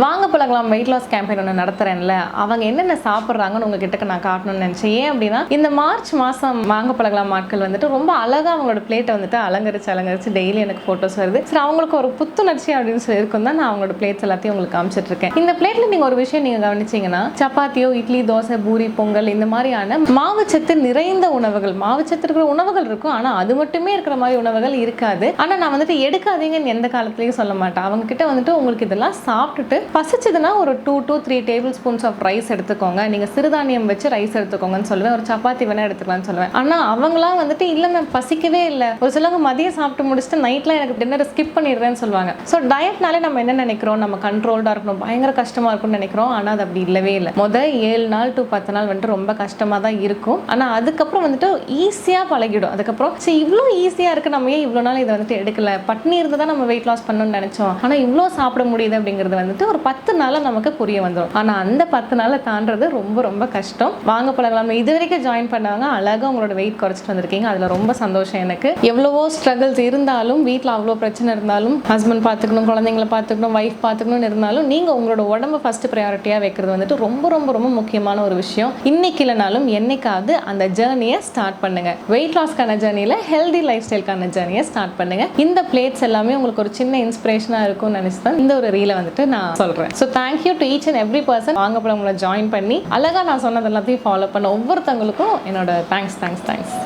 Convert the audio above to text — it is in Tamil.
வாங்க பழகலாம் வெயிட் லாஸ் கேம்பெயின் ஒன்று நடத்துறேன்ல, அவங்க என்னென்ன சாப்பிட்றாங்கன்னு உங்ககிட்ட நான் காட்டணும்னு நினச்சேன். ஏன் அப்படின்னா, இந்த மார்ச் மாதம் வாங்க பழகலாம் ஆட்கள் வந்துட்டு ரொம்ப அழகாக அவங்களோட பிளேட்டை வந்துட்டு அலங்கரிச்சு டெய்லி எனக்கு ஃபோட்டோஸ் வருது. சரி, அவங்களுக்கு ஒரு புத்துணர்ச்சி அப்படின்னு சொல்லி இருக்கும் தான் நான் அவங்களோட பிளேட்ஸ் எல்லாத்தையும் உங்களுக்கு காமிச்சிட்டு இருக்கேன். இந்த பிளேட்ல நீங்கள் ஒரு விஷயம் நீங்கள் கவனிச்சிங்கன்னா, சப்பாத்தியோ இட்லி தோசை பூரி பொங்கல் இந்த மாதிரியான மாவுச்சத்து நிறைந்த உணவுகள், மாவுச்சத்து இருக்கிற உணவுகள் இருக்கும். ஆனால் அது மட்டுமே இருக்கிற மாதிரி உணவுகள் இருக்காது. ஆனால் நான் வந்துட்டு எடுக்காதீங்கன்னு எந்த காலத்துலையும் சொல்ல மாட்டேன். அவங்க கிட்ட வந்துட்டு உங்களுக்கு இதெல்லாம் சாப்பிட்டுட்டு பசிச்சதுன்னா ஒரு 2 to 3 table spoons of rice எடுத்துக்கோங்க, நீங்க சிறுதானியம் வச்சு ரைஸ் எடுத்துக்கோங்கன்னு சொல்லுவேன். ஒரு சப்பாத்தி வேணா எடுத்துக்கலாம்னு சொல்லுவேன். ஆனா அவங்களாம் வந்துட்டு இல்ல மேம் பசிக்கவே இல்லை, ஒரு சிலவங்க மதியம் சாப்பிட்டு முடிச்சுட்டு நைட்ல எனக்கு டின்னர் ஸ்கிப் பண்ணிடுறேன்னு சொல்லுவாங்க. ஸோ டயட்னாலே நம்ம என்ன நினைக்கிறோம், நம்ம கண்ட்ரோல்டா இருக்கணும், பயங்கர கஷ்டமா இருக்கும்னு நினைக்கிறோம். ஆனால் அது அப்படி இல்லவே இல்லை. 7 நாள் to 10 நாள் வந்துட்டு ரொம்ப கஷ்டமா தான் இருக்கும். ஆனா அதுக்கப்புறம் வந்துட்டு ஈஸியா பழகிடும். அதுக்கப்புறம் சரி இவ்வளோ ஈஸியா இருக்கு, நம்ம ஏன் இவ்வளோ நாள் இதை வந்துட்டு எடுக்கல, பட்னி இருந்து தான் நம்ம வெயிட் லாஸ் பண்ணணும்னு நினைச்சோம், ஆனா இவ்வளோ சாப்பிட முடியுது அப்படிங்கிறது வந்துட்டு ஒரு 10 நாள நமக்கு புரிய வந்துடும். ஆனா அந்த 10 நாளை தாண்டது ரொம்ப ரொம்ப கஷ்டம். வாங்க பழகலாம் இது வரைக்கும் ஜாயின் பண்ணவங்க அழகா உங்களோட வெயிட் குறைச்சிட்டு வந்திருக்கீங்க. அதுல ரொம்ப சந்தோஷம் எனக்கு. எவ்வளவோ ஸ்ட்ரகிள்ஸ் இருந்தாலும், வீட்டில் அவ்வளோ பிரச்சனை இருந்தாலும், ஹஸ்பண்ட் பார்த்துக்கணும், குழந்தைங்களை பார்த்துக்கணும், ஒய்ஃப் பார்த்துக்கணும்னு இருந்தாலும் நீங்க உங்களோட உடம்பு ஃபர்ஸ்ட் ப்ரையாரிட்டியா வைக்கிறது வந்துட்டு ரொம்ப ரொம்ப ரொம்ப முக்கியமான ஒரு விஷயம். இன்னைக்கு இல்லைனாலும் என்னைக்காவது அந்த ஜேர்னியை ஸ்டார்ட் பண்ணுங்க. வெயிட் லாஸ்க்கான ஜேர்னியில ஹெல்தி லைஃப் ஸ்டைலுக்கான ஜேர்னியை ஸ்டார்ட் பண்ணுங்க. இந்த பிளேட்ஸ் எல்லாமே உங்களுக்கு ஒரு சின்ன இன்ஸ்பிரேஷனா இருக்கும்னு நினைச்சு தான் இந்த ஒரு ரீலை வந்துட்டு நான் சொல்றேன். So thank you to each and every person வாங்க பழங்களை ஜாயின் பண்ணி அழகா நான் சொன்னது எல்லாத்தையும் ஃபாலோ பண்ண ஒவ்வொருத்தவங்களுக்கும் என்னோட தேங்க்ஸ்.